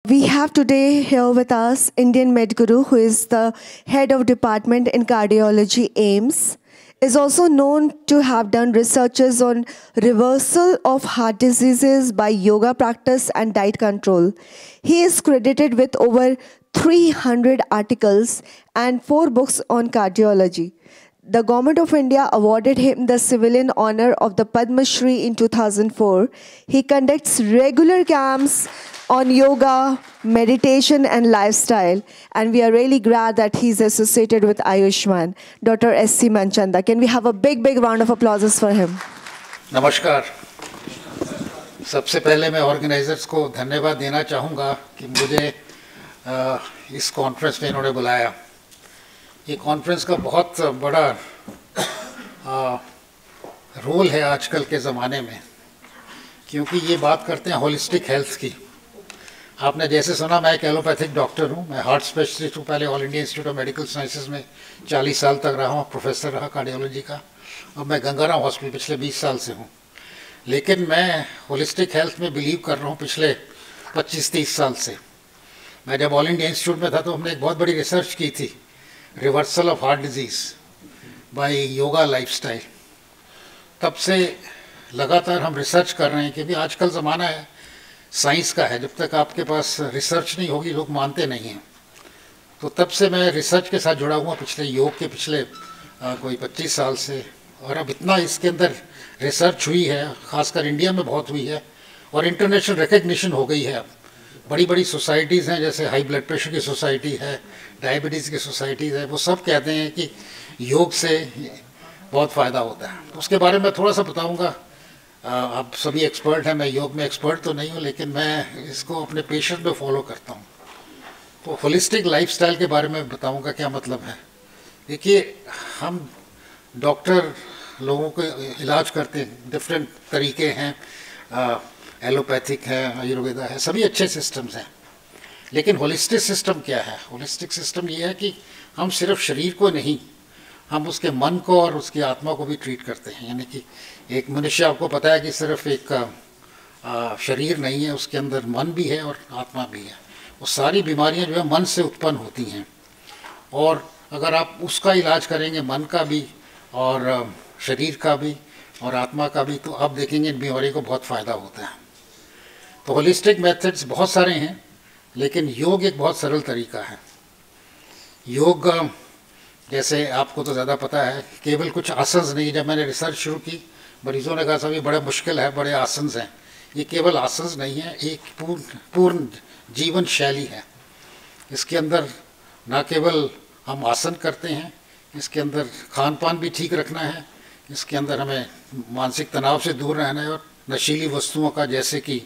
We have today here with us Indian Medguru, who is the head of department in cardiology AIMS, is also known to have done researches on reversal of heart diseases by yoga practice and diet control. He is credited with over 300 articles and 4 books on cardiology. The Government of India awarded him the civilian honor of the Padma Shri in 2004. He conducts regular camps on yoga, meditation and lifestyle, and we are really glad that he's associated with Ayushman. Dr. S.C. Manchanda. Can we have a big round of applause for him? नमस्कार। सबसे पहले मैं organisers को धन्यवाद देना चाहूँगा कि मुझे इस कॉन्फ्रेंस में इन्होंने बुलाया। ये कॉन्फ्रेंस का बहुत बड़ा रोल है आजकल के ज़माने में, क्योंकि ये बात करते हैं होलिस्टिक हेल्थ की। आपने जैसे सुना, मैं एक एलोपैथिक डॉक्टर हूँ, मैं हार्ट स्पेशलिस्ट हूँ। पहले all India institute of medical sciences में 40 साल तक रहा हूँ, प्रोफेसर रहा कार्डियोलॉजी का। अब मैं गंगाराम हॉस्पिटल पिछले 20 साल से हूँ। लेकिन मैं होलिस्टिक हेल्थ में बिलीव कर रहा हूँ पिछले 25-30 साल से। मैं जब ऑल इंडिया इंस्टीट्यूट में था तो हमने एक बहुत बड़ी रिसर्च की थी, reversal of heart disease by yoga lifestyle. तब से लगातार हम रिसर्च कर रहे हैं, क्योंकि आजकल ज़माना है साइंस का है। जब तक आपके पास रिसर्च नहीं होगी लोग मानते नहीं हैं। तो तब से मैं रिसर्च के साथ जुड़ा हुआ पिछले योग के पिछले कोई 25 साल से। और अब इतना इसके अंदर रिसर्च हुई है, ख़ासकर इंडिया में बहुत हुई है, और इंटरनेशनल रिकग्निशन हो गई है। अब बड़ी बड़ी सोसाइटीज़ हैं, जैसे हाई ब्लड प्रेशर की सोसाइटी है, डायबिटीज़ की सोसाइटीज़ है, वो सब कहते हैं कि योग से बहुत फ़ायदा होता है। तो उसके बारे में थोड़ा सा बताऊँगा। आप सभी एक्सपर्ट हैं, मैं योग में एक्सपर्ट तो नहीं हूँ, लेकिन मैं इसको अपने पेशेंट में फॉलो करता हूँ। तो होलिस्टिक लाइफस्टाइल के बारे में बताऊँगा क्या मतलब है। देखिए, हम डॉक्टर लोगों को इलाज करते हैं, डिफरेंट तरीके हैं, एलोपैथिक है, आयुर्वेदा है, सभी अच्छे सिस्टम्स हैं। लेकिन होलिस्टिक सिस्टम क्या है? होलिस्टिक सिस्टम ये है कि हम सिर्फ शरीर को नहीं, हम उसके मन को और उसकी आत्मा को भी ट्रीट करते हैं। यानी कि एक मनुष्य, आपको पता है कि सिर्फ एक शरीर नहीं है, उसके अंदर मन भी है और आत्मा भी है। वो सारी बीमारियां जो है मन से उत्पन्न होती हैं, और अगर आप उसका इलाज करेंगे, मन का भी और शरीर का भी और आत्मा का भी, तो आप देखेंगे इन बीमारी को बहुत फ़ायदा होता है। तो होलिस्टिक मेथड्स बहुत सारे हैं, लेकिन योग एक बहुत सरल तरीका है। योग, जैसे आपको तो ज़्यादा पता है, केवल कुछ आसन नहीं। जब मैंने रिसर्च शुरू की, मरीजों ने कहा सभी बड़ा मुश्किल है, बड़े आसन हैं। ये केवल आसन नहीं है, एक पूर्ण जीवन शैली है। इसके अंदर ना केवल हम आसन करते हैं, इसके अंदर खान पान भी ठीक रखना है, इसके अंदर हमें मानसिक तनाव से दूर रहना है, और नशीली वस्तुओं का, जैसे कि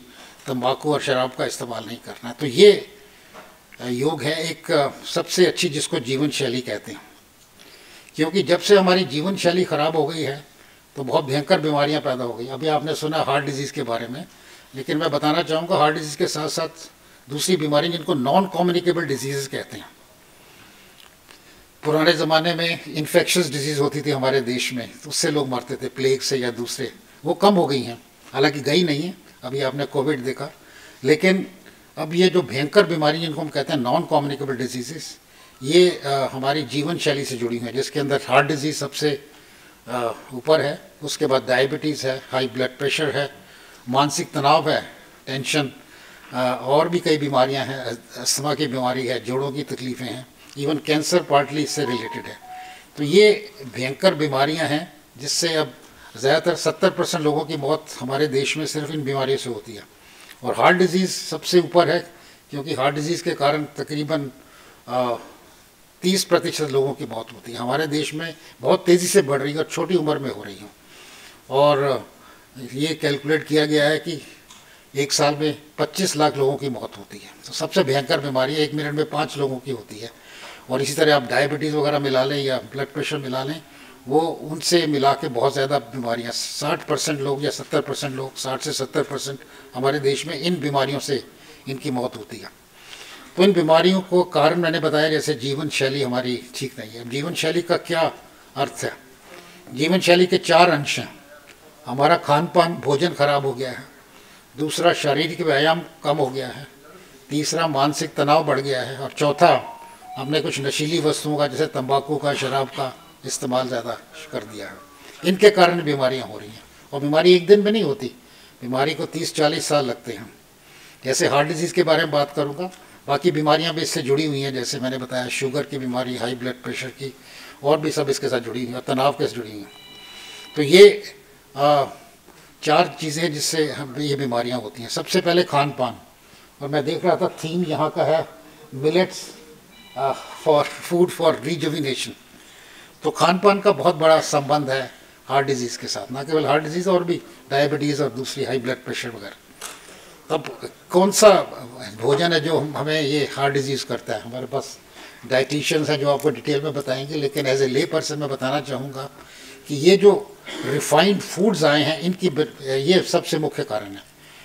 तंबाकू और शराब का इस्तेमाल नहीं करना है। तो ये योग है एक सबसे अच्छी, जिसको जीवन शैली कहते हैं। क्योंकि जब से हमारी जीवन शैली ख़राब हो गई है तो बहुत भयंकर बीमारियां पैदा हो गई। अभी आपने सुना हार्ट डिजीज़ के बारे में, लेकिन मैं बताना चाहूँगा हार्ट डिजीज़ के साथ साथ दूसरी बीमारी, जिनको नॉन कम्युनिकेबल डिजीज़ कहते हैं। पुराने ज़माने में इन्फेक्शस डिजीज़ होती थी हमारे देश में, तो उससे लोग मरते थे, प्लेग से या दूसरे। वो कम हो गई हैं, हालांकि गई नहीं है। अभी आपने कोविड देखा। लेकिन अब ये जो भयंकर बीमारी, जिनको हम कहते हैं नॉन कम्युनिकेबल डिजीज़, ये हमारी जीवन शैली से जुड़ी हुई है, जिसके अंदर हार्ट डिजीज़ सबसे ऊपर है। उसके बाद डायबिटीज़ है, हाई ब्लड प्रेशर है, मानसिक तनाव है, टेंशन, और भी कई बीमारियां हैं, अस्थमा की बीमारी है, जोड़ों की तकलीफ़ें हैं, इवन कैंसर पार्टली इससे रिलेटेड है। तो ये भयंकर बीमारियां हैं, जिससे अब ज़्यादातर 70% लोगों की मौत हमारे देश में सिर्फ इन बीमारियों से होती है। और हार्ट डिजीज़ सबसे ऊपर है, क्योंकि हार्ट डिजीज़ के कारण तकरीबन 30% लोगों की मौत होती है। हमारे देश में बहुत तेज़ी से बढ़ रही है और छोटी उम्र में हो रही है। और ये कैलकुलेट किया गया है कि एक साल में 25 लाख लोगों की मौत होती है। तो सबसे भयंकर बीमारी है, 1 मिनट में 5 लोगों की होती है। और इसी तरह आप डायबिटीज़ वगैरह मिला लें या ब्लड प्रेशर मिला लें, वो उनसे मिला के बहुत ज़्यादा बीमारियाँ, 60% लोग या 70% लोग, 60 से 70% हमारे देश में इन बीमारियों से इनकी मौत होती है। तो इन बीमारियों को कारण मैंने बताया, जैसे जीवन शैली हमारी ठीक नहीं है। अब जीवन शैली का क्या अर्थ है? जीवन शैली के 4 अंश हैं। हमारा खान पान, भोजन खराब हो गया है। दूसरा, शारीरिक व्यायाम कम हो गया है। तीसरा मानसिक तनाव बढ़ गया है, और चौथा हमने कुछ नशीली वस्तुओं का जैसे तंबाकू का, शराब का इस्तेमाल ज़्यादा कर दिया है। इनके कारण बीमारियां हो रही हैं, और बीमारी एक दिन में नहीं होती, बीमारी को 30-40 साल लगते हैं। जैसे हार्ट डिजीज़ के बारे में बात करूँगा, बाकी बीमारियां भी इससे जुड़ी हुई हैं, जैसे मैंने बताया शुगर की बीमारी, हाई ब्लड प्रेशर की, और भी सब इसके साथ जुड़ी हुई हैं, और तनाव के साथ जुड़ी हुई हैं। तो ये 4 चीज़ें जिससे हम ये बीमारियां होती हैं। सबसे पहले खान पान, और मैं देख रहा था थीम यहाँ का है millets for food for rejuvenation. तो खान पान का बहुत बड़ा संबंध है हार्ट डिजीज़ के साथ, ना केवल हार्ट डिजीज़ और भी डायबिटीज़ और दूसरी हाई ब्लड प्रेशर वगैरह। तब कौन सा भोजन है जो हमें ये हार्ट डिजीज़ करता है? हमारे पास डाइटिशियंस हैं जो आपको डिटेल में बताएंगे, लेकिन एज ए ले पर्सन मैं बताना चाहूँगा कि ये जो रिफाइंड फूड्स आए हैं, इनकी ये सबसे मुख्य कारण है।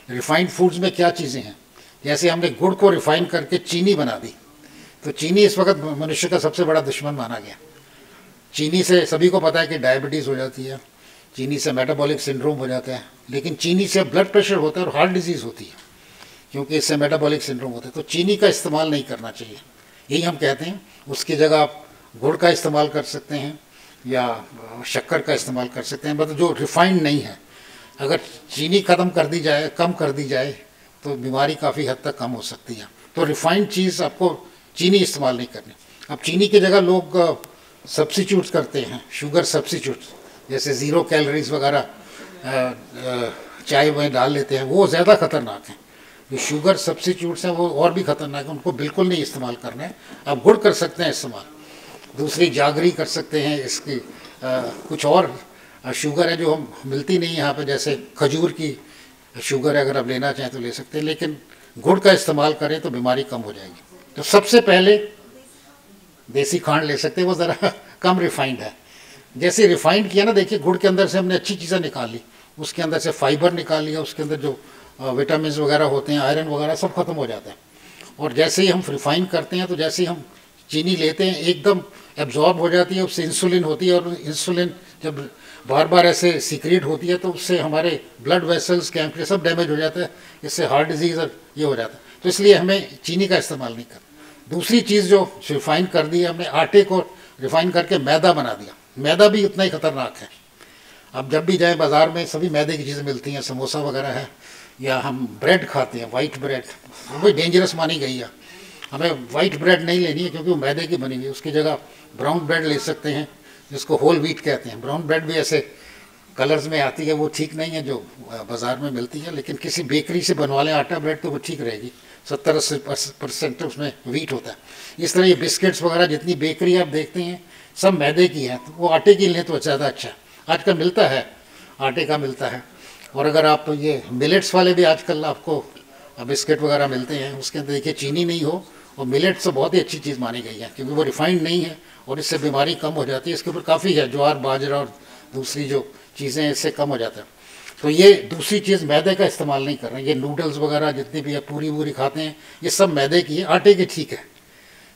रिफाइंड फूड्स में क्या चीज़ें हैं? जैसे हमने गुड़ को रिफाइन करके चीनी बना दी, तो चीनी इस वक्त मनुष्य का सबसे बड़ा दुश्मन माना गया। चीनी से सभी को पता है कि डायबिटीज़ हो जाती है, चीनी से मेटाबॉलिक सिंड्रोम हो जाता है, लेकिन चीनी से ब्लड प्रेशर होता है और हार्ट डिजीज़ होती है, क्योंकि इससे मेटाबॉलिक सिंड्रोम होता है। तो चीनी का इस्तेमाल नहीं करना चाहिए, यही हम कहते हैं। उसकी जगह आप गुड़ का इस्तेमाल कर सकते हैं या शक्कर का इस्तेमाल कर सकते हैं, मतलब जो रिफाइंड नहीं है। अगर चीनी ख़त्म कर दी जाए, कम कर दी जाए, तो बीमारी काफ़ी हद तक कम हो सकती है। तो रिफाइंड चीज़ आपको चीनी इस्तेमाल नहीं करनी। अब चीनी की जगह लोग सब्स्टिट्यूट्स करते हैं, शुगर सब्स्टिट्यूट्स, जैसे ज़ीरो कैलोरीज वगैरह चाय में डाल लेते हैं, वो ज़्यादा ख़तरनाक हैं। जो शुगर सब्स्टिट्यूट्स हैं वो और भी ख़तरनाक हैं, उनको बिल्कुल नहीं इस्तेमाल करना है। आप गुड़ कर सकते हैं इस्तेमाल, दूसरी जागरी कर सकते हैं। इसकी कुछ और शुगर है जो हम मिलती नहीं है यहाँ पे, जैसे खजूर की शुगर है, अगर आप लेना चाहें तो ले सकते हैं, लेकिन गुड़ का इस्तेमाल करें तो बीमारी कम हो जाएगी। तो सबसे पहले देसी खांड ले सकते हैं, वो ज़रा कम रिफाइंड है। जैसे रिफाइंड किया ना, देखिए गुड़ के अंदर से हमने अच्छी चीज़ें निकाल ली, उसके अंदर से फाइबर निकाल लिया, उसके अंदर जो विटामिन वगैरह होते हैं, आयरन वगैरह सब खत्म हो जाता है। और जैसे ही हम रिफाइन करते हैं, तो जैसे ही हम चीनी लेते हैं एकदम एब्जॉर्ब हो जाती है, उससे इंसुलिन होती है, और इंसुलिन जब बार बार ऐसे सीक्रेट होती है तो उससे हमारे ब्लड वेसल्स, कैंपरे सब डैमेज हो जाता है, इससे हार्ट डिजीज़ और ये हो जाता है। तो इसलिए हमें चीनी का इस्तेमाल नहीं करना। दूसरी चीज़ जो रिफाइन कर दी है हमने, आटे को रिफाइन करके मैदा बना दिया। मैदा भी उतना ही ख़तरनाक है। अब जब भी जाए बाज़ार में सभी मैदे की चीज़ें मिलती हैं, समोसा वगैरह है, या हम ब्रेड खाते हैं वाइट ब्रेड, वो भी डेंजरस मानी गई है। हमें वाइट ब्रेड नहीं लेनी है क्योंकि वो मैदे की बनी हुई है, उसकी जगह ब्राउन ब्रेड ले सकते हैं, जिसको होल व्हीट कहते हैं। ब्राउन ब्रेड भी ऐसे कलर्स में आती है, वो ठीक नहीं है जो बाज़ार में मिलती है, लेकिन किसी बेकरी से बनवा लें आटा ब्रेड तो वो ठीक रहेगी। 70-80% उसमें व्हीट होता है। इस तरह ये बिस्किट्स वगैरह जितनी बेकरी आप देखते हैं सब मैदे की हैं, तो वो आटे की लें तो ज़्यादा अच्छा है। आजकल मिलता है, आटे का मिलता है। और अगर आप ये मिलेट्स वाले भी आजकल आपको बिस्किट वगैरह मिलते हैं, उसके अंदर देखिए चीनी नहीं हो, और मिलेट्स तो बहुत ही अच्छी चीज़ मानी गई है क्योंकि वो रिफाइंड नहीं है और इससे बीमारी कम हो जाती है। इसके ऊपर काफ़ी है, ज्वार बाजरा और दूसरी जो चीज़ें हैं इससे कम हो जाता है। तो ये दूसरी चीज़ मैदे का इस्तेमाल नहीं कर रहे हैं। ये नूडल्स वगैरह जितनी भी पूरी वूरी खाते हैं ये सब मैदे की है, आटे की ठीक है,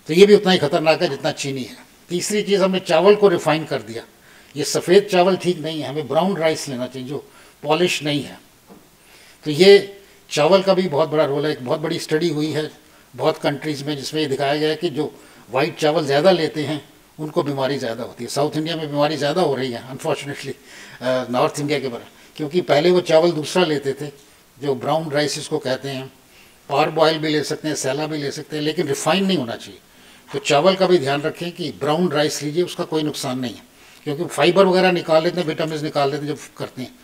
तो ये भी उतना ही खतरनाक है जितना चीनी है। तीसरी चीज़, हमने चावल को रिफाइन कर दिया। ये सफ़ेद चावल ठीक नहीं है, हमें ब्राउन राइस लेना चाहिए जो पॉलिश नहीं है। तो ये चावल का भी बहुत बड़ा रोल है। एक बहुत बड़ी स्टडी हुई है बहुत कंट्रीज़ में जिसमें ये दिखाया गया है कि जो वाइट चावल ज़्यादा लेते हैं उनको बीमारी ज़्यादा होती है। साउथ इंडिया में बीमारी ज़्यादा हो रही है अनफॉर्चुनेटली नॉर्थ इंडिया के बारे, क्योंकि पहले वो चावल दूसरा लेते थे जो ब्राउन राइस इसको कहते हैं। पार्ब ऑयल भी ले सकते हैं, सैला भी ले सकते हैं, लेकिन रिफाइन नहीं होना चाहिए। तो चावल का भी ध्यान रखें कि ब्राउन राइस लीजिए, उसका कोई नुकसान नहीं है क्योंकि फाइबर वगैरह निकाल लेते हैं, विटामिन निकाल लेते हैं जब करते हैं।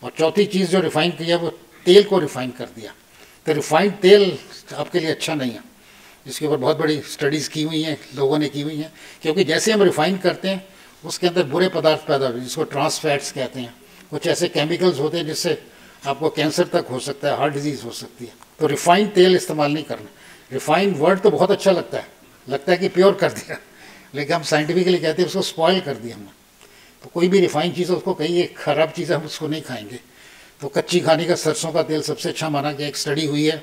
और चौथी चीज़ जो रिफाइन किया वो तेल को रिफाइन कर दिया। तो रिफाइंड तेल आपके लिए अच्छा नहीं है। इसके ऊपर बहुत बड़ी स्टडीज़ की हुई हैं, लोगों ने की हुई हैं, क्योंकि जैसे हम रिफाइन करते हैं उसके अंदर बुरे पदार्थ पैदा होते हैं जिसको ट्रांस फैट्स कहते हैं। कुछ ऐसे केमिकल्स होते हैं जिससे आपको कैंसर तक हो सकता है, हार्ट डिजीज़ हो सकती है। तो रिफाइंड तेल इस्तेमाल नहीं करना। रिफाइंड वर्ड तो बहुत अच्छा लगता है कि प्योर कर दिया, लेकिन हम साइंटिफिकली कहते हैं उसको स्पॉइल कर दिया हमने। तो कोई भी रिफाइंड चीज़ उसको कहीं एक ख़राब चीज़ है हम उसको नहीं खाएंगे। तो कच्ची खाने का सरसों का तेल सबसे अच्छा माना गया। एक स्टडी हुई है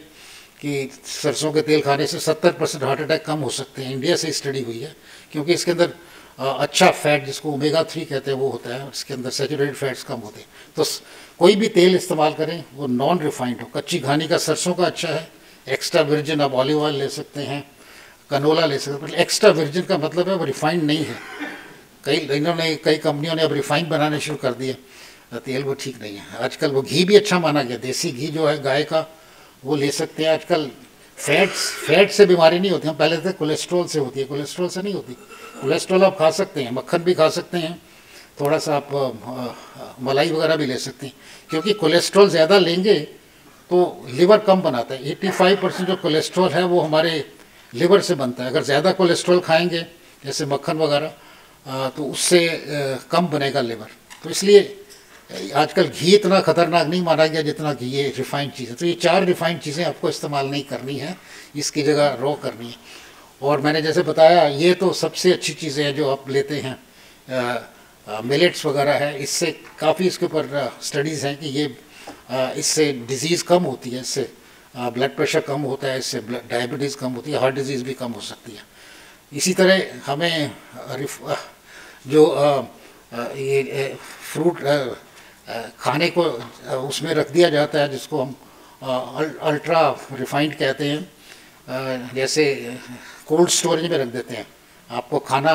कि सरसों के तेल खाने से 70% हार्ट अटैक कम हो सकते हैं। इंडिया से स्टडी हुई है क्योंकि इसके अंदर अच्छा फैट जिसको ओमेगा 3 कहते हैं वो होता है, इसके अंदर सैचुरेटेड फैट्स कम होते हैं। तो कोई भी तेल इस्तेमाल करें वो नॉन रिफाइंड हो। कच्ची घानी का सरसों का अच्छा है एक्स्ट्रा वर्जिन आप ऑलिव ऑयल ले सकते हैं, कनोला ले सकते हैं। एक्स्ट्रा वर्जिन का मतलब है वो रिफाइंड नहीं है। कई कंपनियों ने अब रिफाइंड बनाने शुरू कर दिए तेल, वो ठीक नहीं है। आजकल वो घी भी अच्छा माना गया, देसी घी जो है गाय का, वो ले सकते हैं। आजकल फैट से बीमारी नहीं होती, हम पहले थे कोलेस्ट्रॉल से होती है, कोलेस्ट्रॉल से नहीं होती। कोलेस्ट्रॉल आप खा सकते हैं, मक्खन भी खा सकते हैं, थोड़ा सा आप मलाई वगैरह भी ले सकते हैं, क्योंकि कोलेस्ट्रॉल ज़्यादा लेंगे तो लिवर कम बनाता है। 85% जो कोलेस्ट्रॉल है वो हमारे लिवर से बनता है। अगर ज़्यादा कोलेस्ट्रॉल खाएंगे जैसे मक्खन वगैरह तो उससे कम बनेगा लिवर। तो इसलिए आजकल घी इतना ख़तरनाक नहीं माना गया जितना घी ये रिफाइंड चीज़ें। तो ये 4 रिफाइंड चीज़ें आपको इस्तेमाल नहीं करनी है, इसकी जगह रॉ करनी है। और मैंने जैसे बताया ये तो सबसे अच्छी चीज़ें हैं जो आप लेते हैं, मिलेट्स वगैरह है, इससे काफ़ी इसके ऊपर स्टडीज़ हैं कि ये इससे डिज़ीज़ कम होती है, इससे ब्लड प्रेशर कम होता है, इससे डायबिटीज़ कम होती है, हार्ट डिजीज़ भी कम हो सकती है। इसी तरह हमें जो ये फ्रूट खाने को उसमें रख दिया जाता है जिसको हम अल्ट्रा रिफाइंड कहते हैं, जैसे कोल्ड स्टोरेज में रख देते हैं। आपको खाना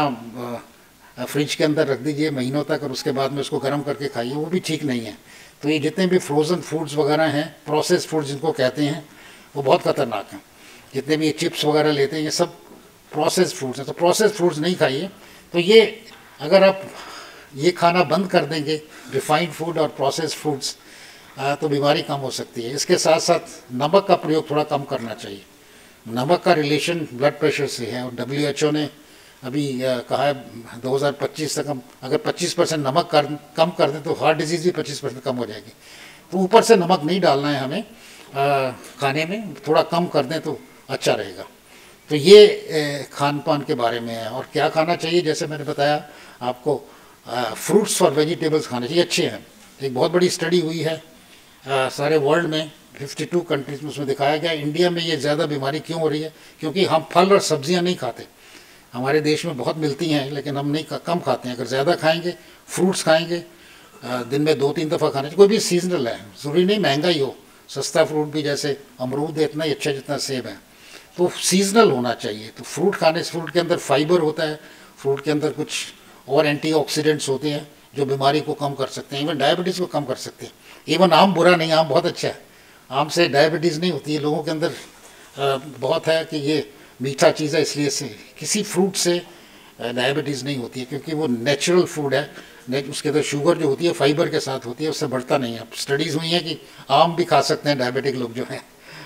फ्रिज के अंदर रख दीजिए महीनों तक और उसके बाद में उसको गर्म करके खाइए, वो भी ठीक नहीं है। तो ये जितने भी फ्रोज़न फूड्स वगैरह हैं, प्रोसेस फूड्स जिनको कहते हैं, वो बहुत ख़तरनाक हैं। जितने भी ये चिप्स वगैरह लेते हैं ये सब प्रोसेस फूड्स हैं। तो प्रोसेस फूड्स नहीं खाइए। तो ये अगर आप ये खाना बंद कर देंगे, रिफाइंड फूड और प्रोसेस फूड्स, तो बीमारी कम हो सकती है। इसके साथ साथ नमक का प्रयोग थोड़ा कम करना चाहिए। नमक का रिलेशन ब्लड प्रेशर से है और WHO ने अभी कहा है 2025 तक हम अगर 25% नमक कम कर दें तो हार्ट डिजीज़ भी 25% कम हो जाएगी। तो ऊपर से नमक नहीं डालना है हमें खाने में, थोड़ा कम कर दें तो अच्छा रहेगा। तो ये खान पान के बारे में है। और क्या खाना चाहिए, जैसे मैंने बताया आपको, फ्रूट्स और वेजिटेबल्स खाने चाहिए, अच्छे हैं। एक बहुत बड़ी स्टडी हुई है सारे वर्ल्ड में, 52 कंट्रीज में, उसमें दिखाया गया इंडिया में ये ज़्यादा बीमारी क्यों हो रही है, क्योंकि हम फल और सब्जियां नहीं खाते। हमारे देश में बहुत मिलती हैं लेकिन हम नहीं कम खाते हैं। अगर ज़्यादा खाएंगे, फ्रूट्स खाएंगे, दिन में 2-3 दफ़ा खाने चाहिए। कोई भी सीजनल है, ज़रूरी नहीं महंगा ही हो, सस्ता फ्रूट भी जैसे अमरूद है इतना ही अच्छा जितना सेब है, तो सीजनल होना चाहिए। तो फ्रूट खाने से फ्रूट के अंदर फाइबर होता है, फ्रूट के अंदर कुछ और एंटीऑक्सीडेंट्स होते हैं जो बीमारी को कम कर सकते हैं, इवन डायबिटीज़ को कम कर सकते हैं। इवन आम बुरा नहीं, आम बहुत अच्छा है, आम से डायबिटीज़ नहीं होती है। लोगों के अंदर बहुत है कि ये मीठा चीज़ है इसलिए से, किसी फ्रूट से डायबिटीज़ नहीं होती है क्योंकि वो नेचुरल फूड है। उसके अंदर शुगर जो होती है फाइबर के साथ होती है, उससे बढ़ता नहीं है। स्टडीज़ हुई हैं कि आम भी खा सकते हैं डायबिटिक लोग जो हैं।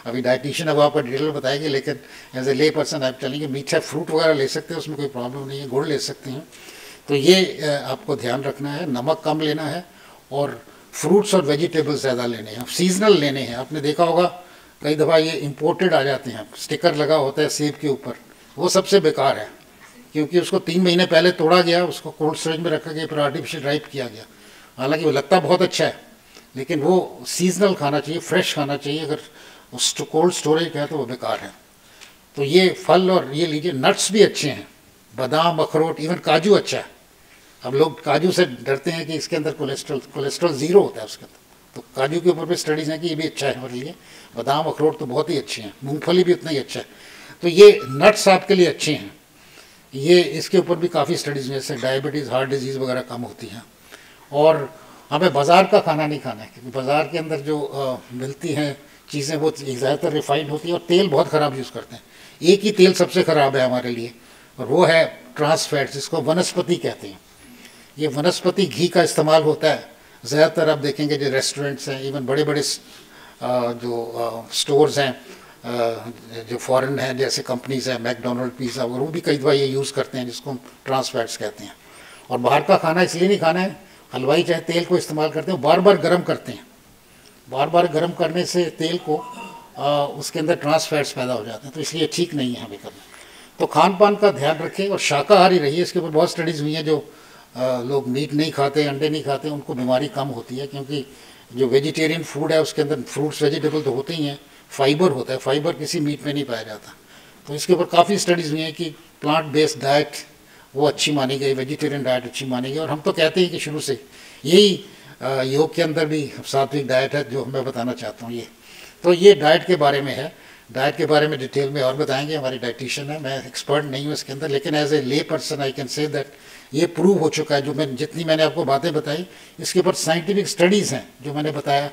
अभी डाइटिशियन अब आपको डिटेल बताएंगे, लेकिन एज ए ले पर्सन आप चलेंगे मीठा फ्रूट वगैरह ले सकते हैं, उसमें कोई प्रॉब्लम नहीं है, गुड़ ले सकते हैं। तो ये आपको ध्यान रखना है, नमक कम लेना है और फ्रूट्स और वेजिटेबल्स ज़्यादा लेने हैं, सीजनल लेने हैं। आपने देखा होगा कई दफ़ा ये इंपोर्टेड आ जाते हैं, स्टिकर लगा होता है सेब के ऊपर, वो सबसे बेकार है क्योंकि उसको 3 महीने पहले तोड़ा गया, उसको कोल्ड स्टोरेज में रखा गया, फिर आर्टिफिशियल राइप किया गया। हालांकि वो लगता बहुत अच्छा है लेकिन वो सीजनल खाना चाहिए, फ्रेश खाना चाहिए। अगर उस कोल्ड स्टोरेज का है तो वो बेकार है। तो ये फल और ये लीजिए, नट्स भी अच्छे हैं, बादाम, अखरोट, इवन काजू अच्छा है। अब लोग काजू से डरते हैं कि इसके अंदर कोलेस्ट्रॉल 0 होता है उसके अंदर, तो काजू के ऊपर भी स्टडीज़ हैं कि ये भी अच्छा है हमारे लिए। बादाम, अखरोट तो बहुत ही अच्छे हैं, मूंगफली भी उतना ही अच्छा है। तो ये नट्स आपके लिए अच्छे हैं। ये इसके ऊपर भी काफ़ी स्टडीज़ में, जैसे डायबिटीज़, हार्ट डिजीज़ वगैरह कम होती हैं। और हमें बाज़ार का खाना नहीं खाना है क्योंकि बाज़ार के अंदर जो मिलती हैं चीज़ें वो ज़्यादातर रिफाइंड होती है और तेल बहुत ख़राब यूज़ करते हैं। एक ही तेल सबसे ख़राब है हमारे लिए और वो है ट्रांस फैट्स, जिसको वनस्पति कहते हैं। ये वनस्पति घी का इस्तेमाल होता है ज़्यादातर। आप देखेंगे जो रेस्टोरेंट्स हैं, इवन बड़े बड़े जो स्टोर्स हैं जो फॉरेन हैं, जैसे कंपनीज हैं मैकडोनल्ड, पिज़्ज़ा, वो भी कई दफ़ा ये यूज़ करते हैं जिसको हम ट्रांस फैट्स कहते हैं। और बाहर का खाना इसलिए नहीं खाना है, हलवाई चाहे तेल को इस्तेमाल करते हैं, बार बार गर्म करते हैं, बार बार गर्म करने से तेल को उसके अंदर ट्रांस फैट्स पैदा हो जाते हैं, तो इसलिए ठीक नहीं है हमें करना। तो खान पान का ध्यान रखें और शाकाहारी रहिए। इसके ऊपर बहुत स्टडीज़ हुई हैं, जो लोग मीट नहीं खाते, अंडे नहीं खाते, उनको बीमारी कम होती है क्योंकि जो वेजिटेरियन फूड है उसके अंदर फ्रूट्स वेजिटेबल तो होते ही हैं, फाइबर होता है, फाइबर किसी मीट में नहीं पाया जाता। तो इसके ऊपर काफ़ी स्टडीज़ हुई हैं कि प्लांट बेस्ड डाइट वो अच्छी मानी गई, वेजिटेरियन डाइट अच्छी मानी गई। और हम तो कहते हैं कि शुरू से यही योग के अंदर भी सात्विक डाइट है जो मैं बताना चाहता हूँ। ये तो ये डाइट के बारे में है। डाइट के बारे में डिटेल में और बताएंगे, हमारी डाइटिशियन है, मैं एक्सपर्ट नहीं हूँ इसके अंदर, लेकिन एज ए ले person I can say that ये प्रूव हो चुका है, जो जितनी मैंने आपको बातें बताई इसके ऊपर साइंटिफिक स्टडीज़ हैं, जो मैंने बताया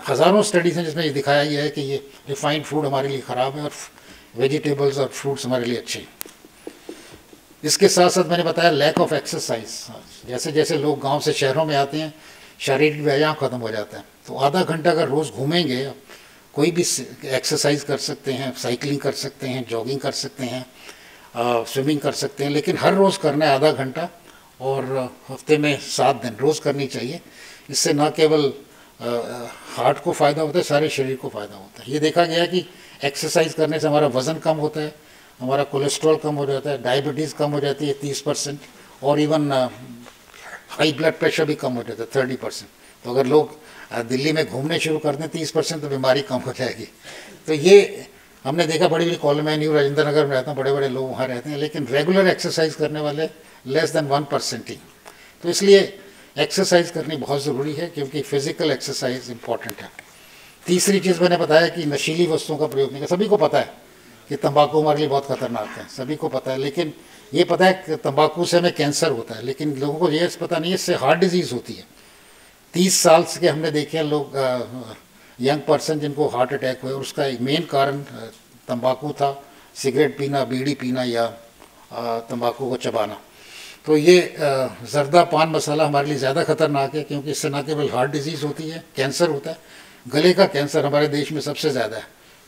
हज़ारों स्टडीज़ हैं जिसमें ये दिखाया गया है कि ये रिफाइंड फूड हमारे लिए ख़राब है और वेजिटेबल्स और फ्रूट्स हमारे लिए अच्छे हैं। इसके साथ साथ मैंने बताया लैक ऑफ एक्सरसाइज, जैसे जैसे लोग गांव से शहरों में आते हैं शारीरिक व्यायाम ख़त्म हो जाता है, तो आधा घंटा अगर रोज़ घूमेंगे, कोई भी एक्सरसाइज कर सकते हैं, साइकिलिंग कर सकते हैं, जॉगिंग कर सकते हैं, स्विमिंग कर सकते हैं, लेकिन हर रोज़ करना है आधा घंटा, और हफ्ते में 7 दिन रोज़ करनी चाहिए। इससे न केवल हार्ट को फ़ायदा होता है, सारे शरीर को फ़ायदा होता है। ये देखा गया है कि एक्सरसाइज करने से हमारा वज़न कम होता है, हमारा कोलेस्ट्रॉल कम हो जाता है, डायबिटीज़ कम हो जाती है 30%, और इवन हाई ब्लड प्रेशर भी कम हो जाता है 30%। तो अगर लोग दिल्ली में घूमने शुरू कर दें 30% तो बीमारी कम हो जाएगी। तो ये हमने देखा, बड़ी बड़ी कॉलोनी में, न्यू राजेंद्र नगर में रहता हूँ, बड़े बड़े लोग वहाँ रहते हैं, लेकिन रेगुलर एक्सरसाइज करने वाले लेस देन 1% ही। तो इसलिए एक्सरसाइज करनी बहुत ज़रूरी है, क्योंकि फिज़िकल एक्सरसाइज इंपॉर्टेंट है। तीसरी चीज़ मैंने बताया कि नशीली वस्तुओं का प्रयोग नहीं करना। सभी को पता है कि तंबाकू हमारे लिए बहुत ख़तरनाक है, सभी को पता है, लेकिन ये पता है कि तंबाकू से हमें कैंसर होता है, लेकिन लोगों को ये पता नहीं है इससे हार्ट डिजीज़ होती है। 30 साल के हमने देखे हैं लोग, यंग पर्सन जिनको हार्ट अटैक हुए, और उसका एक मेन कारण तंबाकू था, सिगरेट पीना, बीड़ी पीना या तंबाकू को चबाना। तो ये जर्दा पान मसाला हमारे लिए ज़्यादा ख़तरनाक है, क्योंकि इससे न केवल हार्ट डिजीज़ होती है, कैंसर होता है, गले का कैंसर हमारे देश में सबसे ज़्यादा है।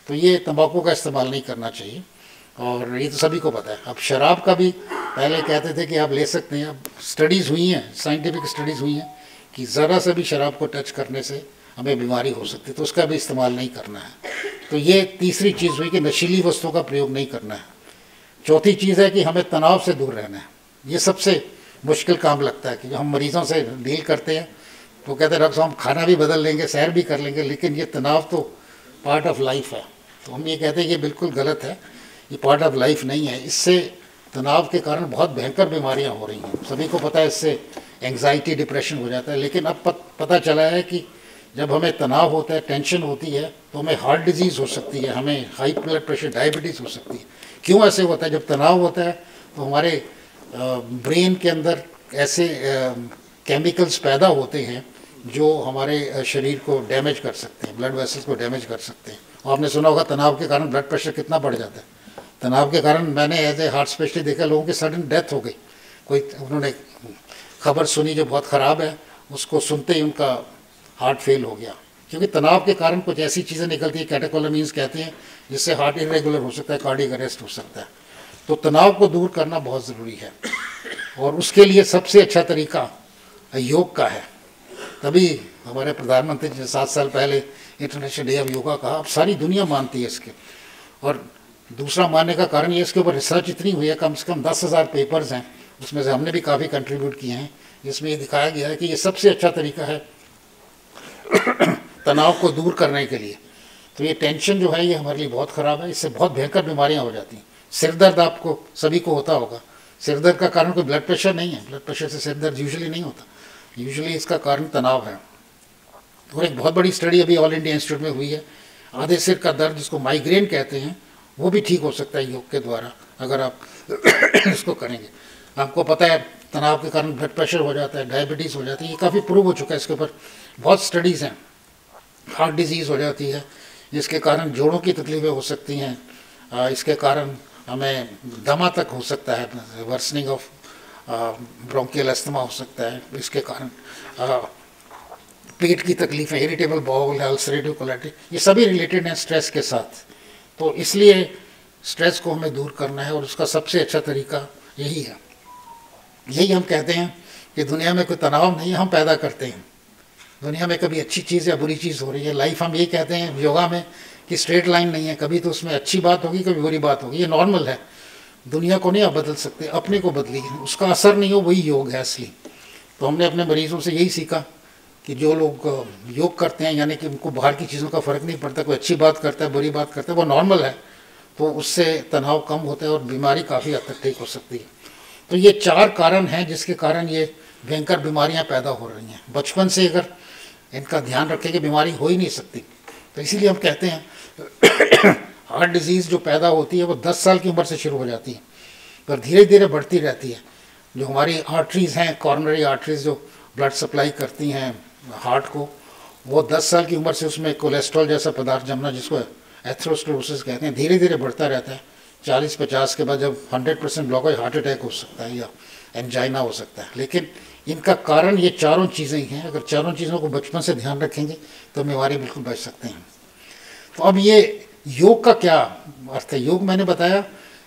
तो ये तंबाकू का इस्तेमाल नहीं करना चाहिए, और ये तो सभी को पता है। अब शराब का भी पहले कहते थे कि आप ले सकते हैं, अब स्टडीज़ हुई हैं, साइंटिफिक स्टडीज़ हुई हैं कि ज़रा सा भी शराब को टच करने से हमें बीमारी हो सकती है, तो उसका भी इस्तेमाल नहीं करना है। तो ये तीसरी चीज़ हुई कि नशीली वस्तुओं का प्रयोग नहीं करना है। चौथी चीज़ है कि हमें तनाव से दूर रहना है। ये सबसे मुश्किल काम लगता है कि हम मरीज़ों से डील करते हैं तो कहते हैं डॉक्टर साहब हम खाना भी बदल लेंगे, सैर भी कर लेंगे, लेकिन ये तनाव तो पार्ट ऑफ लाइफ है। तो हम ये कहते हैं ये बिल्कुल गलत है, ये पार्ट ऑफ लाइफ नहीं है। इससे तनाव के कारण बहुत भयंकर बीमारियां हो रही हैं, सभी को पता है। इससे एंग्जाइटी, डिप्रेशन हो जाता है, लेकिन अब पता चला है कि जब हमें तनाव होता है, टेंशन होती है, तो हमें हार्ट डिजीज़ हो सकती है, हमें हाई ब्लड प्रेशर, डायबिटीज़ हो सकती है। क्यों ऐसे होता है? जब तनाव होता है तो हमारे ब्रेन के अंदर ऐसे केमिकल्स पैदा होते हैं जो हमारे शरीर को डैमेज कर सकते हैं, ब्लड वेसल्स को डैमेज कर सकते हैं। और आपने सुना होगा तनाव के कारण ब्लड प्रेशर कितना बढ़ जाता है। तनाव के कारण मैंने एज ए हार्ट स्पेशलिस्ट देखा, लोगों की सडन डेथ हो गई। कोई उन्होंने खबर सुनी जो बहुत ख़राब है, उसको सुनते ही उनका हार्ट फेल हो गया, क्योंकि तनाव के कारण कुछ ऐसी चीज़ें निकलती है, कैटेकोलामीन्स कहते हैं, जिससे हार्ट इरेगुलर हो सकता है, कार्डियक अरेस्ट हो सकता है। तो तनाव को दूर करना बहुत ज़रूरी है, और उसके लिए सबसे अच्छा तरीका योग का है। तभी हमारे प्रधानमंत्री जी ने 7 साल पहले इंटरनेशनल डे ऑफ योगा कहा। अब सारी दुनिया मानती है इसके, और दूसरा मानने का कारण ये, इसके ऊपर रिसर्च इतनी हुई है, कम से कम 10,000 पेपर्स हैं, उसमें से हमने भी काफ़ी कंट्रीब्यूट किए हैं, जिसमें ये दिखाया गया है कि ये सबसे अच्छा तरीका है तनाव को दूर करने के लिए। तो ये टेंशन जो है ये हमारे लिए बहुत ख़राब है, इससे बहुत भयंकर बीमारियां हो जाती हैं। सिर दर्द आपको सभी को होता होगा, सिर दर्द का कारण कोई ब्लड प्रेशर नहीं है, ब्लड प्रेशर से सिर दर्द यूजुअली नहीं होता, यूजुअली इसका कारण तनाव है। और एक बहुत बड़ी स्टडी अभी ऑल इंडिया इंस्टीट्यूट में हुई है, आधे सिर का दर्द जिसको माइग्रेन कहते हैं, वो भी ठीक हो सकता है योग के द्वारा, अगर आप इसको करेंगे। आपको पता है तनाव के कारण ब्लड प्रेशर हो जाता है, डायबिटीज़ हो जाती है, ये काफ़ी प्रूव हो चुका है, इसके ऊपर बहुत स्टडीज़ हैं। हार्ट डिजीज़ हो जाती है, जिसके कारण जोड़ों की तकलीफ़ें हो सकती हैं, इसके कारण हमें दमा तक हो सकता है, वर्सनिंग ऑफ ब्रोंकियल अस्थमा हो सकता है, इसके कारण पेट की तकलीफ़ें, इरिटेबल बाउल, अल्सरेटिव कोलाइटिस, ये सभी रिलेटेड हैं स्ट्रेस के साथ। तो इसलिए स्ट्रेस को हमें दूर करना है, और उसका सबसे अच्छा तरीका यही है। यही हम कहते हैं कि दुनिया में कोई तनाव नहीं है, हम पैदा करते हैं। दुनिया में कभी अच्छी चीज़ या बुरी चीज़ हो रही है, लाइफ हम ये कहते हैं योगा में कि स्ट्रेट लाइन नहीं है, कभी तो उसमें अच्छी बात होगी, कभी बुरी बात होगी, ये नॉर्मल है। दुनिया को नहीं आप बदल सकते, अपने को बदलिए, उसका असर नहीं हो, वही योग है असली। तो हमने अपने मरीज़ों से यही सीखा कि जो लोग योग करते हैं, यानी कि उनको बाहर की चीज़ों का फ़र्क नहीं पड़ता, कोई अच्छी बात करता है, बुरी बात करता है, वो नॉर्मल है, तो उससे तनाव कम होता है और बीमारी काफ़ी हद तक ठीक हो सकती है। तो ये 4 कारण हैं जिसके कारण ये भयंकर बीमारियां पैदा हो रही हैं। बचपन से अगर इनका ध्यान रखें कि बीमारी हो ही नहीं सकती, तो इसीलिए हम कहते हैं हार्ट डिजीज़ जो पैदा होती है वो 10 साल की उम्र से शुरू हो जाती है, पर धीरे धीरे बढ़ती रहती है। जो हमारी आर्टरीज़ हैं, कॉर्नरी आर्टरीज़ जो ब्लड सप्लाई करती हैं हार्ट को, वो 10 साल की उम्र से उसमें कोलेस्ट्रॉल जैसा पदार्थ जमना, जिसको एथेरोस्क्लेरोसिस कहते हैं, धीरे धीरे बढ़ता रहता है। 40-50 के बाद जब 100% ब्लॉक हो, हार्ट अटैक हो सकता है या एंजाइना हो सकता है। लेकिन इनका कारण ये चारों चीज़ें ही हैं। अगर चारों चीज़ों को बचपन से ध्यान रखेंगे तो बीमारी बिल्कुल बच सकते हैं। तो अब ये योग का क्या अर्थ है? योग मैंने बताया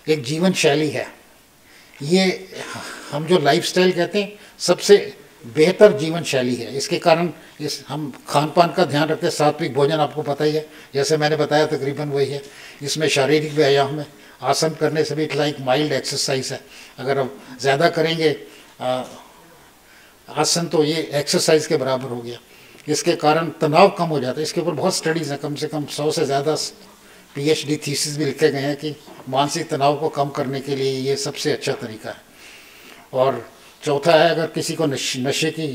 एक जीवन शैली है। ये हम जो लाइफस्टाइल कहते हैं सबसे बेहतर जीवन शैली है। इसके कारण हम खान पान का ध्यान रखते हैं। सात्विक भोजन आपको पता ही है, जैसे मैंने बताया तकरीबन वही है। इसमें शारीरिक व्यायाम है, आसन करने से भी इट लाइक माइल्ड एक्सरसाइज है। अगर हम ज़्यादा करेंगे आसन तो ये एक्सरसाइज के बराबर हो गया। इसके कारण तनाव कम हो जाता है। इसके ऊपर बहुत स्टडीज़ हैं, कम से कम 100 से ज़्यादा PhD थीसिस भी लिखे गए हैं कि मानसिक तनाव को कम करने के लिए ये सबसे अच्छा तरीका है। और चौथा है, अगर किसी को नशे की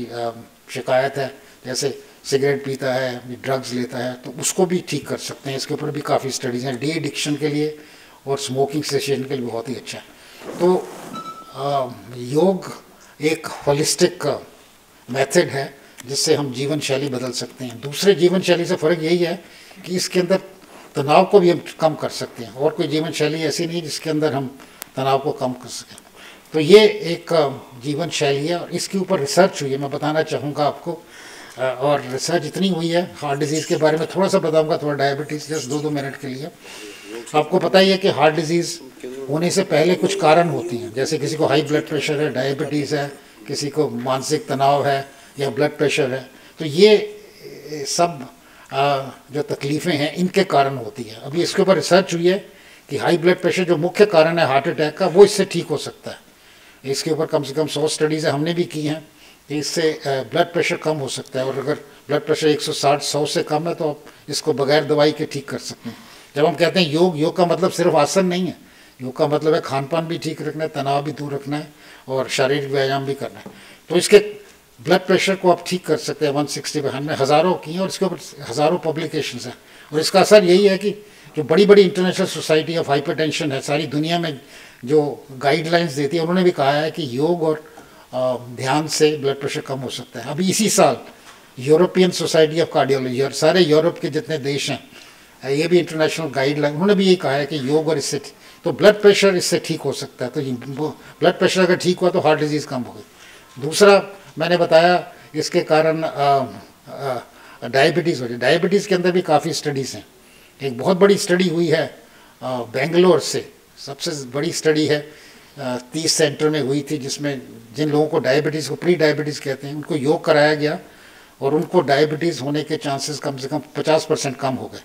शिकायत है, जैसे सिगरेट पीता है, ड्रग्स लेता है, तो उसको भी ठीक कर सकते हैं। इसके ऊपर भी काफ़ी स्टडीज़ हैं। डी एडिक्शन के लिए और स्मोकिंग सेशन के लिए बहुत ही अच्छा है। तो योग एक होलिस्टिक मेथड है जिससे हम जीवन शैली बदल सकते हैं। दूसरे जीवन शैली से फ़र्क यही है कि इसके अंदर तनाव को भी हम कम कर सकते हैं। और कोई जीवन शैली ऐसी नहीं जिसके अंदर हम तनाव को कम कर सकें। तो ये एक जीवन शैली है और इसके ऊपर रिसर्च हुई है, मैं बताना चाहूँगा आपको। और रिसर्च इतनी हुई है, हार्ट डिजीज़ के बारे में थोड़ा सा बताऊँगा, थोड़ा डायबिटीज़, जस्ट 2-2 मिनट के लिए। आपको पता ही है कि हार्ट डिजीज़ होने से पहले कुछ कारण होती हैं, जैसे किसी को हाई ब्लड प्रेशर है, डायबिटीज़ है, किसी को मानसिक तनाव है या ब्लड प्रेशर है। तो ये सब जो तकलीफ़ें हैं इनके कारण होती है। अभी इसके ऊपर रिसर्च हुई है कि हाई ब्लड प्रेशर जो मुख्य कारण है हार्ट अटैक का, वो इससे ठीक हो सकता है। इसके ऊपर कम से कम 100 स्टडीज़ हमने भी की हैं कि इससे ब्लड प्रेशर कम हो सकता है। और अगर ब्लड प्रेशर 160-100 से कम है तो आप इसको बगैर दवाई के ठीक कर सकते हैं। जब हम कहते हैं योग का मतलब सिर्फ आसन नहीं है। योग का मतलब है खान पान भी ठीक रखना है, तनाव भी दूर रखना है और शारीरिक व्यायाम भी करना है। तो इसके ब्लड प्रेशर को आप ठीक कर सकते हैं 160 पे। हमने हज़ारों की हैं और इसके ऊपर हज़ारों पब्लिकेशंस हैं। और इसका असर यही है कि जो बड़ी बड़ी इंटरनेशनल सोसाइटी ऑफ हाइपरटेंशन है, सारी दुनिया में जो गाइडलाइंस देती है, उन्होंने भी कहा है कि योग और ध्यान से ब्लड प्रेशर कम हो सकता है। अभी इसी साल यूरोपियन सोसाइटी ऑफ कार्डियोलॉजी और सारे यूरोप के जितने देश हैं, ये भी इंटरनेशनल गाइडलाइन, उन्होंने भी यही कहा है कि योग और इससे तो ब्लड प्रेशर इससे ठीक हो सकता है। तो ब्लड प्रेशर अगर ठीक हुआ तो हार्ट डिजीज़ कम हो गई। दूसरा मैंने बताया इसके कारण डायबिटीज़ हो जाए। डायबिटीज़ के अंदर भी काफ़ी स्टडीज़ हैं। एक बहुत बड़ी स्टडी हुई है बेंगलोर से, सबसे बड़ी स्टडी है, 30 सेंटर में हुई थी, जिसमें जिन लोगों को डायबिटीज़ को प्री डायबिटीज़ कहते हैं उनको योग कराया गया और उनको डायबिटीज़ होने के चांसेस कम से कम 50% कम हो गए।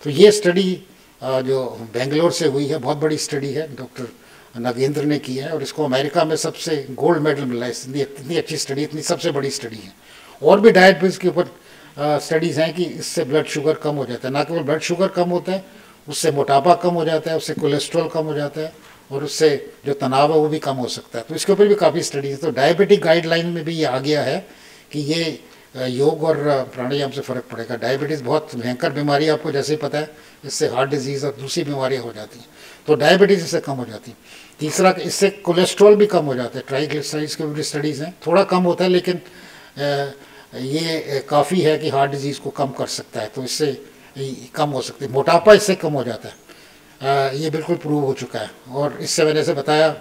तो ये स्टडी जो बेंगलोर से हुई है, बहुत बड़ी स्टडी है, डॉक्टर नागेंद्र ने की है और इसको अमेरिका में सबसे गोल्ड मेडल मिला है। इतनी अच्छी स्टडी, इतनी सबसे बड़ी स्टडी है। और भी डायबिटीज़ के ऊपर स्टडीज़ हैं कि इससे ब्लड शुगर कम हो जाता है। ना केवल ब्लड शुगर कम होता है, उससे मोटापा कम हो जाता है, उससे कोलेस्ट्रॉल कम हो जाता है और उससे जो तनाव है वो भी कम हो सकता है। तो इसके ऊपर भी काफ़ी स्टडीज है। तो डायबिटिक गाइडलाइन में भी ये आ गया है कि ये योग और प्राणायाम से फ़र्क पड़ेगा। डायबिटीज़ बहुत भयंकर बीमारी, आपको जैसे ही पता है, इससे हार्ट डिजीज़ और दूसरी बीमारियाँ हो जाती हैं। तो डायबिटीज़ इससे कम हो जाती है। तीसरा, इससे कोलेस्ट्रॉल भी कम हो जाता है। ट्राइग्लिसराइड्स के भी स्टडीज़ हैं, थोड़ा कम होता है लेकिन ये काफ़ी है कि हार्ट डिजीज़ को कम कर सकता है। तो इससे कम हो सकती है। मोटापा इससे कम हो जाता है, ये बिल्कुल प्रूव हो चुका है। और इससे मैंने से बताया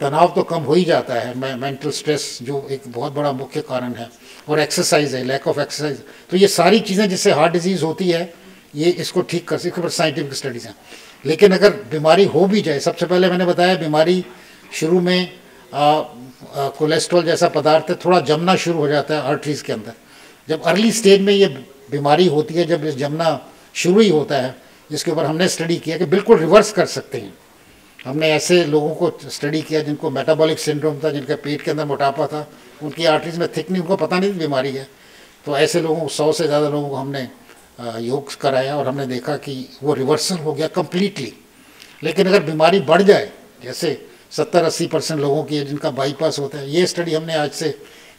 तनाव तो कम हो ही जाता है, मेंटल स्ट्रेस जो एक बहुत बड़ा मुख्य कारण है, और एक्सरसाइज है, लैक ऑफ एक्सरसाइज। तो ये सारी चीज़ें जिससे हार्ट डिजीज़ होती है, ये इसको ठीक कर सकते हैं। साइंटिफिक स्टडीज़ हैं। लेकिन अगर बीमारी हो भी जाए, सबसे पहले मैंने बताया बीमारी शुरू में कोलेस्ट्रॉल जैसा पदार्थ है, थोड़ा जमना शुरू हो जाता है आर्टरीज़ के अंदर। जब अर्ली स्टेज में ये बीमारी होती है, जब जमना शुरू ही होता है, जिसके ऊपर हमने स्टडी किया कि बिल्कुल रिवर्स कर सकते हैं। हमने ऐसे लोगों को स्टडी किया जिनको मेटाबॉलिक सिंड्रोम था, जिनके पेट के अंदर मोटापा था, उनकी आर्टरीज में थिकनिंग, उनको पता नहीं बीमारी है। तो ऐसे लोगों 100 से ज़्यादा लोगों को हमने योग कराया और हमने देखा कि वो रिवर्सल हो गया कम्प्लीटली। लेकिन अगर बीमारी बढ़ जाए, जैसे 70-80% लोगों की है जिनका बाईपास होता है, ये स्टडी हमने आज से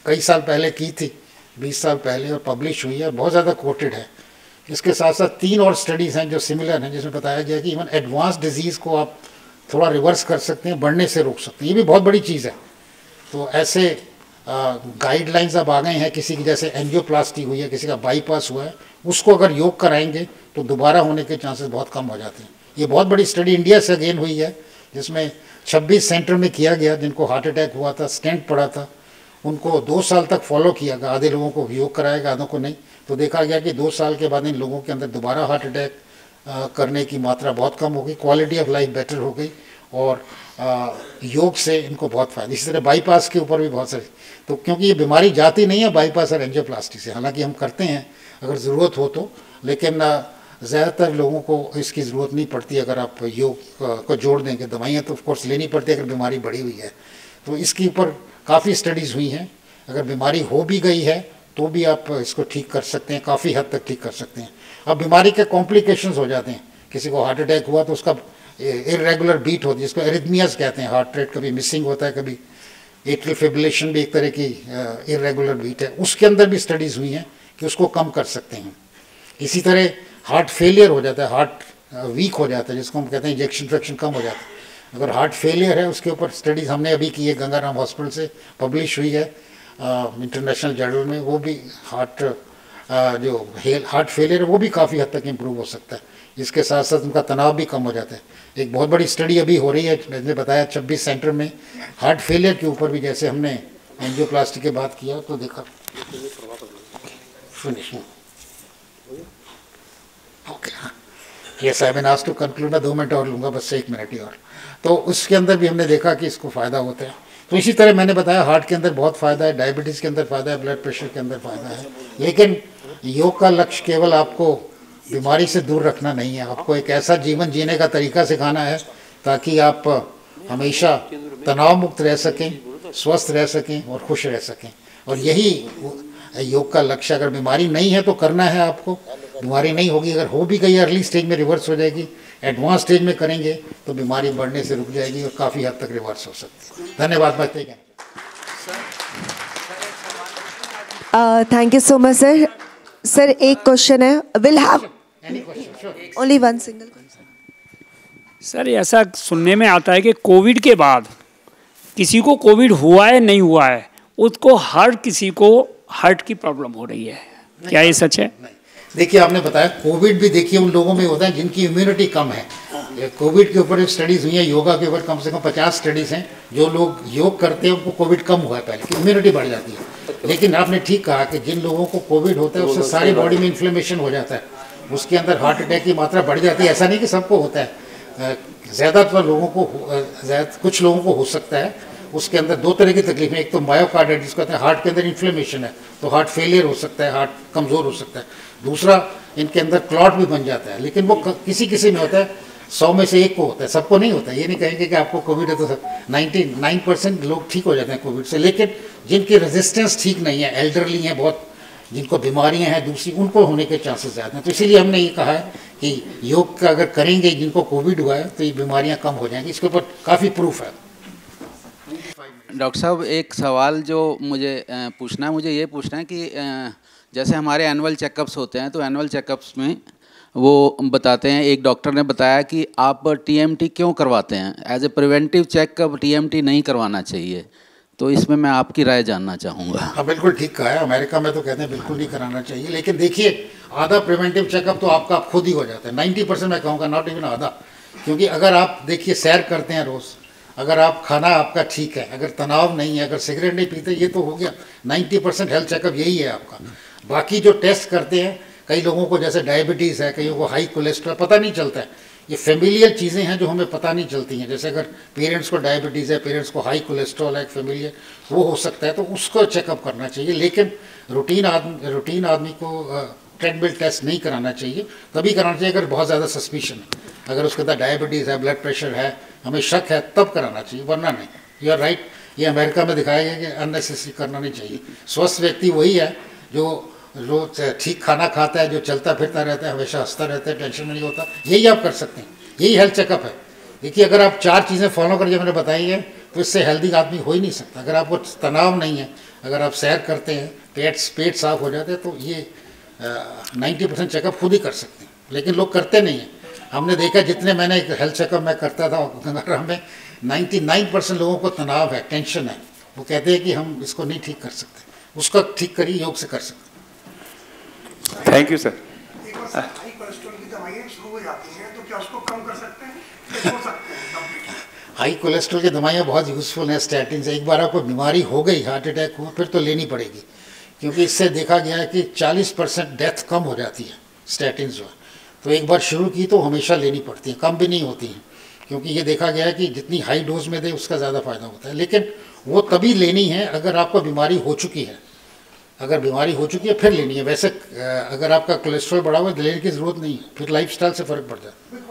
कई साल पहले की थी, 20 साल पहले, और पब्लिश हुई है, बहुत ज़्यादा कोटेड है। इसके साथ साथ 3 और स्टडीज़ हैं जो सिमिलर हैं, जिसमें बताया गया कि इवन एडवांस डिजीज़ को आप थोड़ा रिवर्स कर सकते हैं, बढ़ने से रोक सकते हैं। ये भी बहुत बड़ी चीज़ है। तो ऐसे गाइडलाइंस अब आ गए हैं, किसी की जैसे एंजियोप्लास्टी हुई है, किसी का बाईपास हुआ है, उसको अगर योग कराएंगे तो दोबारा होने के चांसेस बहुत कम हो जाते हैं। ये बहुत बड़ी स्टडी इंडिया से अगेन हुई है, जिसमें 26 सेंटर में किया गया, जिनको हार्ट अटैक हुआ था, स्टेंट पड़ा था, उनको 2 साल तक फॉलो किया गया। आधे लोगों को योग कराया गया, आधों को नहीं। तो देखा गया कि 2 साल के बाद इन लोगों के अंदर दोबारा हार्ट अटैक करने की मात्रा बहुत कम हो गई, क्वालिटी ऑफ लाइफ बेटर हो गई, और योग से इनको बहुत फायदा। इसी तरह बाईपास के ऊपर भी बहुत सारे, तो क्योंकि ये बीमारी जाती नहीं है बाईपास और एंजियोप्लास्टी से, हालांकि हम करते हैं अगर ज़रूरत हो तो, लेकिन ज़्यादातर लोगों को इसकी ज़रूरत नहीं पड़ती। अगर आप योग को जोड़ देंगे, दवाइयाँ तो ऑफकोर्स लेनी पड़ती है अगर बीमारी बढ़ी हुई है। तो इसके ऊपर काफ़ी स्टडीज़ हुई हैं। अगर बीमारी हो भी गई है तो भी आप इसको ठीक कर सकते हैं, काफ़ी हद तक ठीक कर सकते हैं। अब बीमारी के कॉम्प्लिकेशंस हो जाते हैं, किसी को हार्ट अटैक हुआ तो उसका इरेगुलर बीट होती है, जिसको एरिथमियाज कहते हैं। हार्ट रेट कभी मिसिंग होता है, कभी एट्रियल फिब्रिलेशन भी एक तरह की इरेगुलर बीट है। उसके अंदर भी स्टडीज़ हुई हैं कि उसको कम कर सकते हैं। इसी तरह हार्ट फेलियर हो जाता है, हार्ट वीक हो जाता है, जिसको हम कहते हैं इंजेक्शन फ्रैक्शन कम हो जाता है। अगर हार्ट फेलियर है, उसके ऊपर स्टडीज़ हमने अभी की है, गंगाराम हॉस्पिटल से पब्लिश हुई है इंटरनेशनल जर्नल में। वो भी हार्ट फेलियर है वो भी काफ़ी हद तक इम्प्रूव हो सकता है। इसके साथ साथ उनका तनाव भी कम हो जाता है। एक बहुत बड़ी स्टडी अभी हो रही है, मैंने बताया 26 सेंटर में हार्ट फेलियर के ऊपर भी, जैसे हमने एंजियोप्लास्टी की बात किया तो देखा। Okay, yes I been asked to conclude. मैं 2 मिनट और लूँगा, बस 1 मिनट ही और। तो उसके अंदर भी हमने देखा कि इसको फ़ायदा होता है। तो इसी तरह मैंने बताया हार्ट के अंदर बहुत फ़ायदा है, डायबिटीज़ के अंदर फ़ायदा है, ब्लड प्रेशर के अंदर फ़ायदा है। लेकिन योग का लक्ष्य केवल आपको बीमारी से दूर रखना नहीं है, आपको एक ऐसा जीवन जीने का तरीका सिखाना है ताकि आप हमेशा तनाव मुक्त रह सकें, स्वस्थ रह सकें और खुश रह सकें। और यही योग का लक्ष्य। अगर बीमारी नहीं है तो करना है आपको, बीमारी नहीं होगी, अगर हो भी गई अर्ली स्टेज में रिवर्स हो जाएगी, एडवांस स्टेज में करेंगे तो बीमारी बढ़ने से रुक जाएगी और काफ़ी हद तक रिवर्स हो सकती है। धन्यवाद। मैं thank you so much sir. Sir एक क्वेश्चन है, will have only one single question. Sir ऐसा सुनने में आता है कि कोविड के बाद किसी को कोविड हुआ है नहीं हुआ है, उसको हर किसी को हार्ट की प्रॉब्लम हो रही है, क्या ये सच है? देखिए, आपने बताया कोविड भी देखिए उन लोगों में होता है जिनकी इम्यूनिटी कम है। कोविड के ऊपर स्टडीज़ हुई है, योगा के ऊपर कम से कम 50 स्टडीज़ हैं। जो लोग योग करते हैं उनको कोविड कम हुआ है पहले कि इम्यूनिटी बढ़ जाती है। लेकिन आपने ठीक कहा कि जिन लोगों को कोविड होता है उससे सारी बॉडी में इन्फ्लेमेशन हो जाता है, उसके अंदर हार्ट अटैक की मात्रा बढ़ जाती है। ऐसा नहीं कि सबको होता है, ज़्यादातर लोगों को, कुछ लोगों को हो सकता है। उसके अंदर 2 तरह की तकलीफें, एक तो मायोकार्डाइटिस जिसको कहते हैं हार्ट के अंदर इन्फ्लेमेशन है तो हार्ट फेलियर हो सकता है, हार्ट कमज़ोर हो सकता है। दूसरा, इनके अंदर क्लॉट भी बन जाता है, लेकिन वो किसी किसी में होता है, 100 में से 1 को होता है, सबको नहीं होता है। ये नहीं कहेंगे कि आपको कोविड है तो 99% लोग ठीक हो जाते हैं कोविड से। लेकिन जिनकी रेजिस्टेंस ठीक नहीं है, एल्डरली हैं बहुत, जिनको बीमारियां हैं दूसरी, उनको होने के चांसेस ज़्यादा हैं। तो इसीलिए हमने ये कहा है कि योग का अगर करेंगे जिनको कोविड हुआ है तो ये बीमारियाँ कम हो जाएंगी। इसके ऊपर काफ़ी प्रूफ है। डॉक्टर साहब, एक सवाल जो मुझे पूछना है, मुझे ये पूछना है कि जैसे हमारे एनुअल चेकअप्स होते हैं तो एनुअल चेकअप्स में वो बताते हैं, एक डॉक्टर ने बताया कि आप टीएमटी क्यों करवाते हैं, as a preventive checkup TMT नहीं करवाना चाहिए। तो इसमें मैं आपकी राय जानना चाहूँगा। हाँ, बिल्कुल ठीक कहा है। अमेरिका में तो कहते हैं बिल्कुल नहीं कराना चाहिए, लेकिन देखिए आधा प्रिवेंटिव चेकअप तो आपका खुद ही हो जाता है। 90% मैं कहूँगा, नॉट इवन आधा। क्योंकि अगर आप देखिए सैर करते हैं रोज़, अगर आप खाना आपका ठीक है, अगर तनाव नहीं है, अगर सिगरेट नहीं पीते, ये तो हो गया 90% हेल्थ चेकअप यही है आपका। बाकी जो टेस्ट करते हैं, कई लोगों को जैसे डायबिटीज़ है, कईयों को हाई कोलेस्ट्रॉल, पता नहीं चलता है। ये फेमिलियर चीज़ें हैं जो हमें पता नहीं चलती हैं। जैसे अगर पेरेंट्स को डायबिटीज़ है, पेरेंट्स को हाई कोलेस्ट्रॉल है, फेमिलियर वो हो सकता है, तो उसको चेकअप करना चाहिए। लेकिन रूटीन आदमी को ट्रेडमिल टेस्ट नहीं कराना चाहिए। तभी कराना चाहिए अगर बहुत ज़्यादा सस्पिशन है, अगर उसके अंदर डायबिटीज़ है, ब्लड प्रेशर है, हमें शक है, तब कराना चाहिए, वरना नहीं। You are right. ये अमेरिका में दिखाया गया कि अननेसेसरी करना नहीं चाहिए। स्वस्थ व्यक्ति वही है जो रोज ठीक खाना खाता है, जो चलता फिरता रहता है, हमेशा हंसता रहता है, टेंशन में नहीं होता। यही आप कर सकते हैं, यही हेल्थ चेकअप है। देखिए, अगर आप 4 चीज़ें फॉलो करके मैंने बताई है तो इससे हेल्दी आदमी हो ही नहीं सकता। अगर आपको तनाव नहीं है, अगर आप सैर करते हैं, पेट साफ हो जाते हैं, तो ये 90% चेकअप खुद ही कर सकते हैं, लेकिन लोग करते नहीं हैं। हमने देखा, जितने मैंने हेल्थ चेकअप मैं करता था गंगाराम में, 99% लोगों को तनाव है, टेंशन है। वो कहते हैं कि हम इसको नहीं ठीक कर सकते, उसका ठीक करिए, योग से कर सकते। Thank you sir. एक बार हाई कोलेस्ट्रॉल की दवाइयाँ शुरू हो जाती हैं, तो क्या उसको कम कर सकते हैं, छोड़ सकते हैं? हाई कोलेस्ट्रॉल की दवाइयाँ बहुत यूज़फुल हैं, स्टैटिन से। एक बार आपको बीमारी हो गई, हार्ट अटैक हो, फिर तो लेनी पड़ेगी, क्योंकि इससे देखा गया है कि 40% डेथ कम हो जाती है स्टैटिन जो है। तो एक बार शुरू की तो हमेशा लेनी पड़ती है, कम भी नहीं होती हैं, क्योंकि ये देखा गया है कि जितनी हाई डोज में दे उसका ज़्यादा फायदा होता है। लेकिन वो तभी लेनी है अगर आपको बीमारी हो चुकी है, अगर बीमारी हो चुकी है फिर लेनी है। वैसे अगर आपका कोलेस्ट्रॉल बढ़ा हुआ है लेने की ज़रूरत नहीं है, फिर लाइफस्टाइल से फ़र्क पड़ जाता है।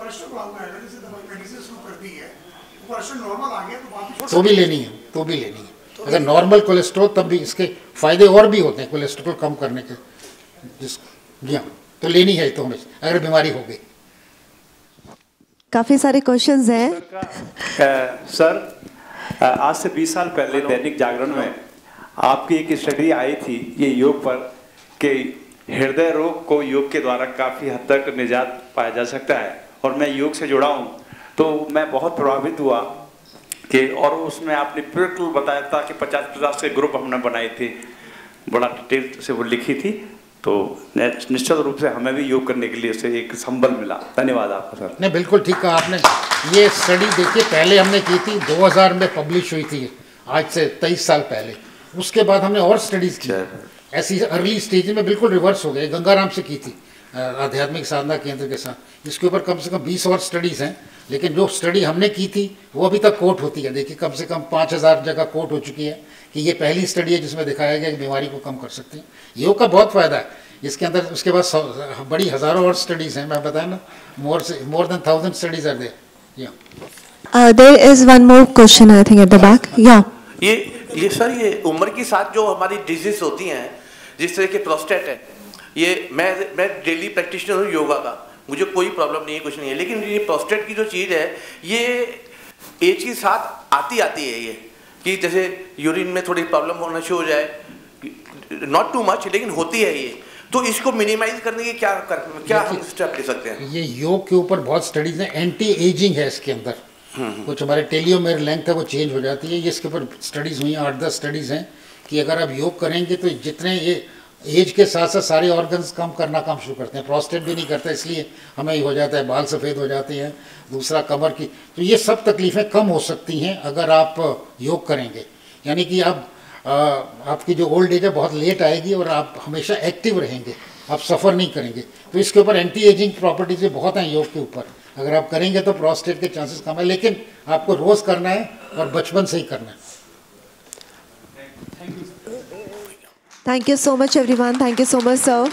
तो भी लेनी है, तो भी लेनी है। अगर नॉर्मल कोलेस्ट्रॉल, तब भी इसके फ़ायदे और भी होते हैं कोलेस्ट्रॉल कम करने के, जी हाँ, तो लेनी है तो हमेशा अगर बीमारी हो गई। काफ़ी सारे क्वेश्चंस हैं। सर, आज से 20 साल पहले दैनिक जागरण में आपकी एक स्टडी आई थी ये योग पर, कि हृदय रोग को योग के द्वारा काफ़ी हद तक निजात पाया जा सकता है। और मैं योग से जुड़ा हूँ, तो मैं बहुत प्रभावित हुआ कि, और उसमें आपने बिल्कुल बताया था कि 50-50 के ग्रुप हमने बनाए थे, बड़ा डिटेल से वो लिखी थी। तो निश्चित रूप से हमें भी योग करने के लिए से एक संबल मिला। धन्यवाद आपका सर। नहीं, बिल्कुल ठीक कहा आपने। ये स्टडी देखिए, पहले हमने की थी, 2000 में पब्लिश हुई थी, आज से 23 साल पहले। उसके बाद हमने और स्टडीज़ की, ऐसी अर्ली स्टेज में बिल्कुल रिवर्स हो गए। गंगाराम से की थी, आध्यात्मिक साधना केंद्र के साथ। इसके ऊपर कम से कम 20 और स्टडीज़ हैं, लेकिन जो स्टडी हमने की थी वो अभी तक कोट होती है। देखिए, कम से कम 5000 जगह कोट हो चुकी है कि ये पहली स्टडी है जिसमें दिखाया गया कि बीमारी को कम कर सकते हैं। योग का बहुत फ़ायदा है इसके अंदर। उसके बाद बड़ी हज़ारों और स्टडीज़ हैं, मैं बताया ना, more than 1000 studies are there. There is one more question I think at the back. Yeah. ये सर, ये उम्र के साथ जो हमारी डिजीज होती हैं, जिस तरह के प्रोस्टेट है, ये मैं डेली प्रैक्टिशनर हूँ योगा का, मुझे कोई प्रॉब्लम नहीं है, कुछ नहीं है। लेकिन ये प्रोस्टेट की जो चीज़ है, ये एज के साथ आती है, ये कि जैसे यूरिन में थोड़ी प्रॉब्लम होना शुरू हो जाए, नॉट टू मच, लेकिन होती है ये। तो इसको मिनिमाइज करने के क्या हम स्टेप ले सकते हैं? ये योग के ऊपर बहुत स्टडीज़ हैं, एंटी एजिंग है इसके अंदर। कुछ हमारे टेलियोमेर लेंथ है वो चेंज हो जाती है। ये इसके ऊपर स्टडीज़ हुई हैं, 8-10 स्टडीज़ हैं कि अगर आप योग करेंगे तो जितने ये एज के साथ साथ सारे ऑर्गन्स काम करना काम शुरू करते हैं। प्रोस्टेट भी नहीं करता, इसलिए हमें हो जाता है, बाल सफ़ेद हो जाते हैं, दूसरा कमर की। तो ये सब तकलीफ़ें कम हो सकती हैं अगर आप योग करेंगे। यानी कि आपकी जो ओल्ड एज है बहुत लेट आएगी और आप हमेशा एक्टिव रहेंगे, आप सफ़र नहीं करेंगे। तो इसके ऊपर एंटी एजिंग प्रॉपर्टीज भी बहुत हैं योग के ऊपर। अगर आप करेंगे तो प्रोस्टेट के चांसेस कम है, लेकिन आपको रोज़ करना है और बचपन से ही करना है। Thank you so much everyone. Thank you so much sir.